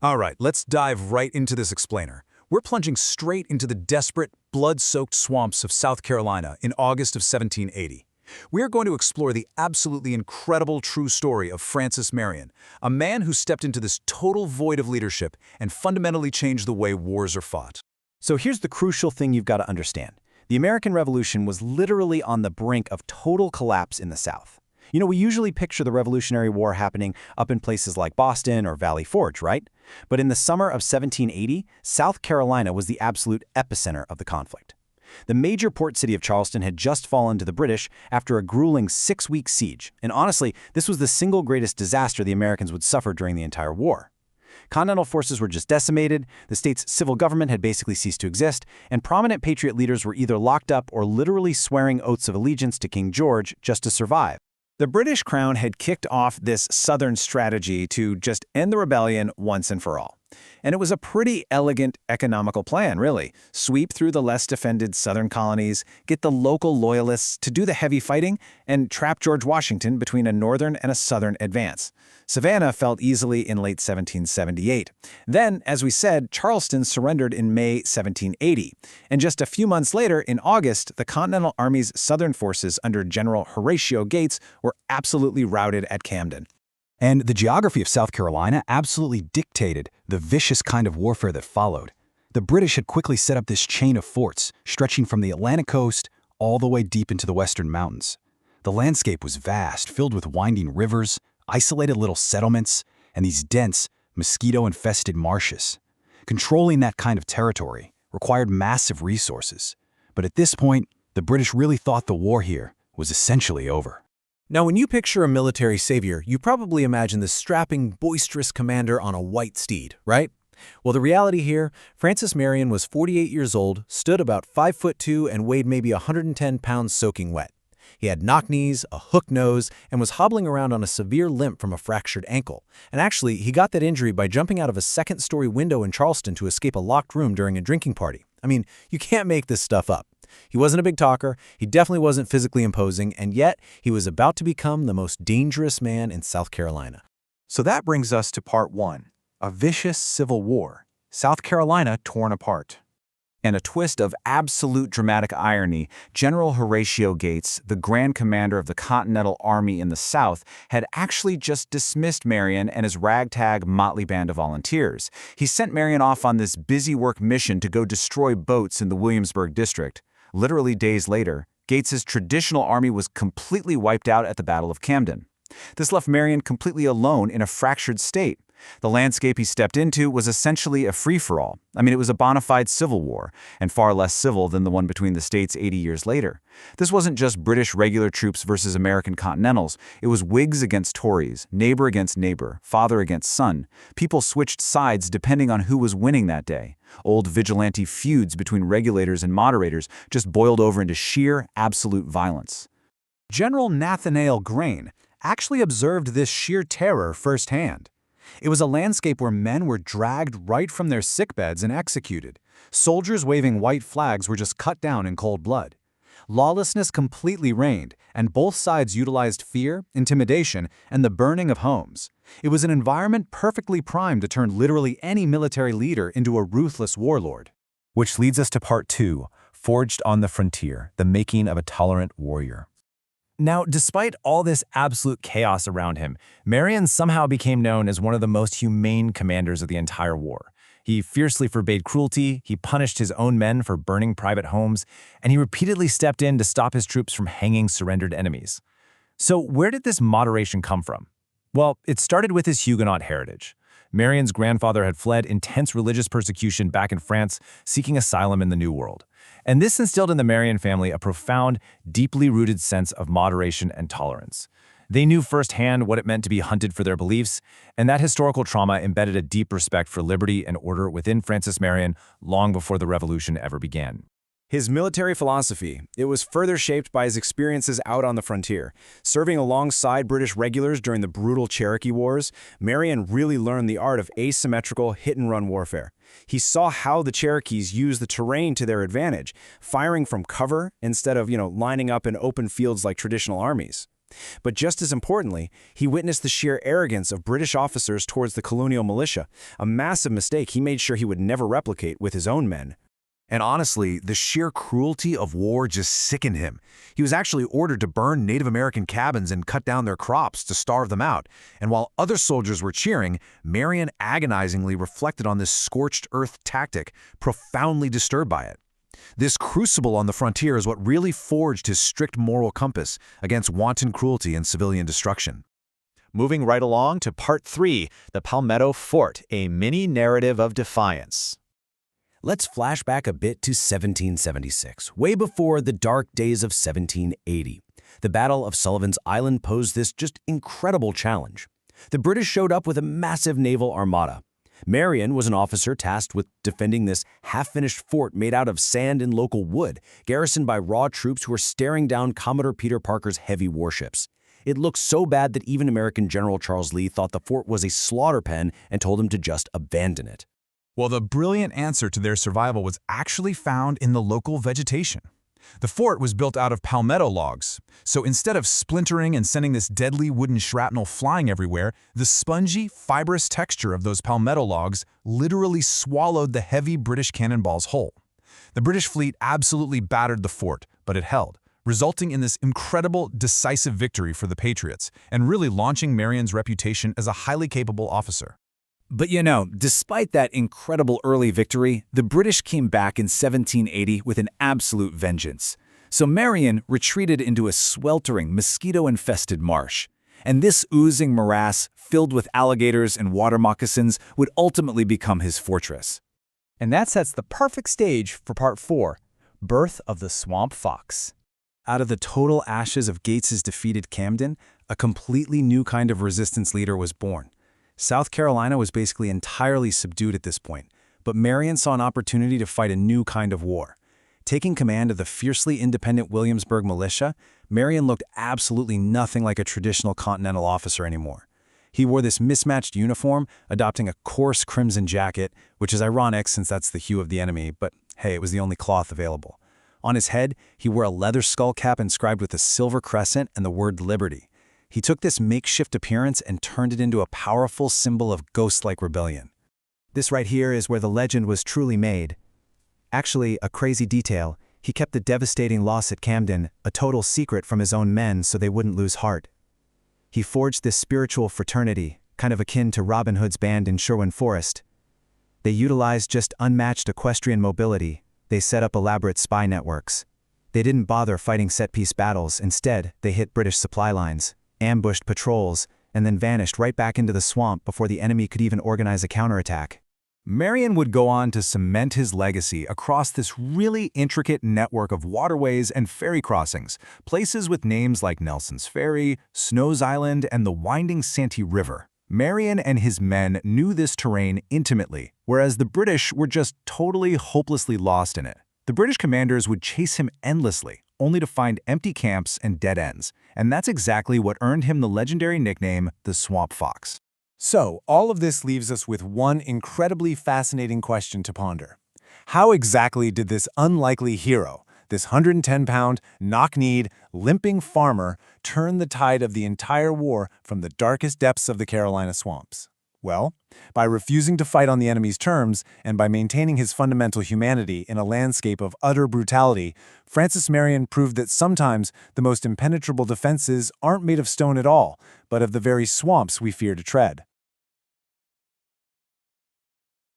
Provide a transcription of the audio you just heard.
All right, let's dive right into this explainer. We're plunging straight into the desperate, blood-soaked swamps of South Carolina in August of 1780. We are going to explore the absolutely incredible true story of Francis Marion, a man who stepped into this total void of leadership and fundamentally changed the way wars are fought. So here's the crucial thing you've got to understand. The American Revolution was literally on the brink of total collapse in the South. You know, we usually picture the Revolutionary War happening up in places like Boston or Valley Forge, right? But in the summer of 1780, South Carolina was the absolute epicenter of the conflict. The major port city of Charleston had just fallen to the British after a grueling 6-week siege, and honestly, this was the single greatest disaster the Americans would suffer during the entire war. Continental forces were just decimated, the state's civil government had basically ceased to exist, and prominent patriot leaders were either locked up or literally swearing oaths of allegiance to King George just to survive. The British Crown had kicked off this Southern strategy to just end the rebellion once and for all. And it was a pretty elegant economical plan, really. Sweep through the less defended Southern colonies, get the local loyalists to do the heavy fighting, and trap George Washington between a Northern and a Southern advance. Savannah fell easily in late 1778. Then, as we said, Charleston surrendered in May 1780. And just a few months later, in August, the Continental Army's Southern forces under General Horatio Gates were absolutely routed at Camden. And the geography of South Carolina absolutely dictated the vicious kind of warfare that followed. The British had quickly set up this chain of forts, stretching from the Atlantic coast all the way deep into the western mountains. The landscape was vast, filled with winding rivers, isolated little settlements, and these dense, mosquito-infested marshes. Controlling that kind of territory required massive resources. But at this point, the British really thought the war here was essentially over. Now, when you picture a military savior, you probably imagine this strapping, boisterous commander on a white steed, right? Well, the reality here, Francis Marion was 48 years old, stood about 5'2", and weighed maybe 110 pounds soaking wet. He had knock knees, a hook nose, and was hobbling around on a severe limp from a fractured ankle. And actually, he got that injury by jumping out of a second-story window in Charleston to escape a locked room during a drinking party. I mean, you can't make this stuff up. He wasn't a big talker, he definitely wasn't physically imposing, and yet he was about to become the most dangerous man in South Carolina. So that brings us to part 1, a vicious civil war, South Carolina torn apart. And a twist of absolute dramatic irony, General Horatio Gates, the Grand Commander of the Continental Army in the South, had actually just dismissed Marion and his ragtag motley band of volunteers. He sent Marion off on this busy work mission to go destroy boats in the Williamsburg district. Literally days later, Gates's traditional army was completely wiped out at the Battle of Camden. This left Marion completely alone in a fractured state. The landscape he stepped into was essentially a free-for-all. I mean, it was a bona fide civil war, and far less civil than the one between the states 80 years later. This wasn't just British regular troops versus American Continentals. It was Whigs against Tories, neighbor against neighbor, father against son. People switched sides depending on who was winning that day. Old vigilante feuds between regulators and moderators just boiled over into sheer, absolute violence. General Nathanael Greene actually observed this sheer terror firsthand. It was a landscape where men were dragged right from their sickbeds and executed. Soldiers waving white flags were just cut down in cold blood. Lawlessness completely reigned, and both sides utilized fear, intimidation, and the burning of homes. It was an environment perfectly primed to turn literally any military leader into a ruthless warlord. Which leads us to part 2, Forged on the Frontier, the making of a tolerant warrior. Now, despite all this absolute chaos around him, Marion somehow became known as one of the most humane commanders of the entire war. He fiercely forbade cruelty, he punished his own men for burning private homes, and he repeatedly stepped in to stop his troops from hanging surrendered enemies. So where did this moderation come from? Well, it started with his Huguenot heritage. Marion's grandfather had fled intense religious persecution back in France, seeking asylum in the New World. And this instilled in the Marion family a profound, deeply rooted sense of moderation and tolerance. They knew firsthand what it meant to be hunted for their beliefs, and that historical trauma embedded a deep respect for liberty and order within Francis Marion long before the Revolution ever began. His military philosophy, it was further shaped by his experiences out on the frontier. Serving alongside British regulars during the brutal Cherokee Wars, Marion really learned the art of asymmetrical hit-and-run warfare. He saw how the Cherokees used the terrain to their advantage, firing from cover instead of, lining up in open fields like traditional armies. But just as importantly, he witnessed the sheer arrogance of British officers towards the colonial militia, a massive mistake he made sure he would never replicate with his own men. And honestly, the sheer cruelty of war just sickened him. He was actually ordered to burn Native American cabins and cut down their crops to starve them out. And while other soldiers were cheering, Marion agonizingly reflected on this scorched earth tactic, profoundly disturbed by it. This crucible on the frontier is what really forged his strict moral compass against wanton cruelty and civilian destruction. Moving right along to Part 3, the Palmetto Fort, a mini-narrative of defiance. Let's flash back a bit to 1776, way before the dark days of 1780. The Battle of Sullivan's Island posed this just incredible challenge. The British showed up with a massive naval armada. Marion was an officer tasked with defending this half-finished fort made out of sand and local wood, garrisoned by raw troops who were staring down Commodore Peter Parker's heavy warships. It looked so bad that even American General Charles Lee thought the fort was a slaughter pen and told him to just abandon it. Well, the brilliant answer to their survival was actually found in the local vegetation. The fort was built out of palmetto logs, so instead of splintering and sending this deadly wooden shrapnel flying everywhere, the spongy, fibrous texture of those palmetto logs literally swallowed the heavy British cannonballs whole. The British fleet absolutely battered the fort, but it held, resulting in this incredible, decisive victory for the Patriots, and really launching Marion's reputation as a highly capable officer. But despite that incredible early victory, the British came back in 1780 with an absolute vengeance. So Marion retreated into a sweltering, mosquito-infested marsh. And this oozing morass, filled with alligators and water moccasins, would ultimately become his fortress. And that sets the perfect stage for Part 4, Birth of the Swamp Fox. Out of the total ashes of Gates's defeated Camden, a completely new kind of resistance leader was born. South Carolina was basically entirely subdued at this point, but Marion saw an opportunity to fight a new kind of war. Taking command of the fiercely independent Williamsburg militia, Marion looked absolutely nothing like a traditional Continental officer anymore. He wore this mismatched uniform, adopting a coarse crimson jacket, which is ironic since that's the hue of the enemy, but hey, it was the only cloth available. On his head, he wore a leather skull cap inscribed with a silver crescent and the word Liberty. He took this makeshift appearance and turned it into a powerful symbol of ghost-like rebellion. This right here is where the legend was truly made. Actually, a crazy detail, he kept the devastating loss at Camden a total secret from his own men so they wouldn't lose heart. He forged this spiritual fraternity, kind of akin to Robin Hood's band in Sherwin Forest. They utilized just unmatched equestrian mobility. They set up elaborate spy networks. They didn't bother fighting set-piece battles. Instead, they hit British supply lines, ambushed patrols, and then vanished right back into the swamp before the enemy could even organize a counterattack. Marion would go on to cement his legacy across this really intricate network of waterways and ferry crossings, places with names like Nelson's Ferry, Snow's Island, and the winding Santee River. Marion and his men knew this terrain intimately, whereas the British were just totally hopelessly lost in it. The British commanders would chase him endlessly, only to find empty camps and dead ends, and that's exactly what earned him the legendary nickname, the Swamp Fox. So, all of this leaves us with one incredibly fascinating question to ponder. How exactly did this unlikely hero, this 110-pound, knock-kneed, limping farmer, turn the tide of the entire war from the darkest depths of the Carolina swamps? Well, by refusing to fight on the enemy's terms and by maintaining his fundamental humanity in a landscape of utter brutality, Francis Marion proved that sometimes the most impenetrable defenses aren't made of stone at all, but of the very swamps we fear to tread.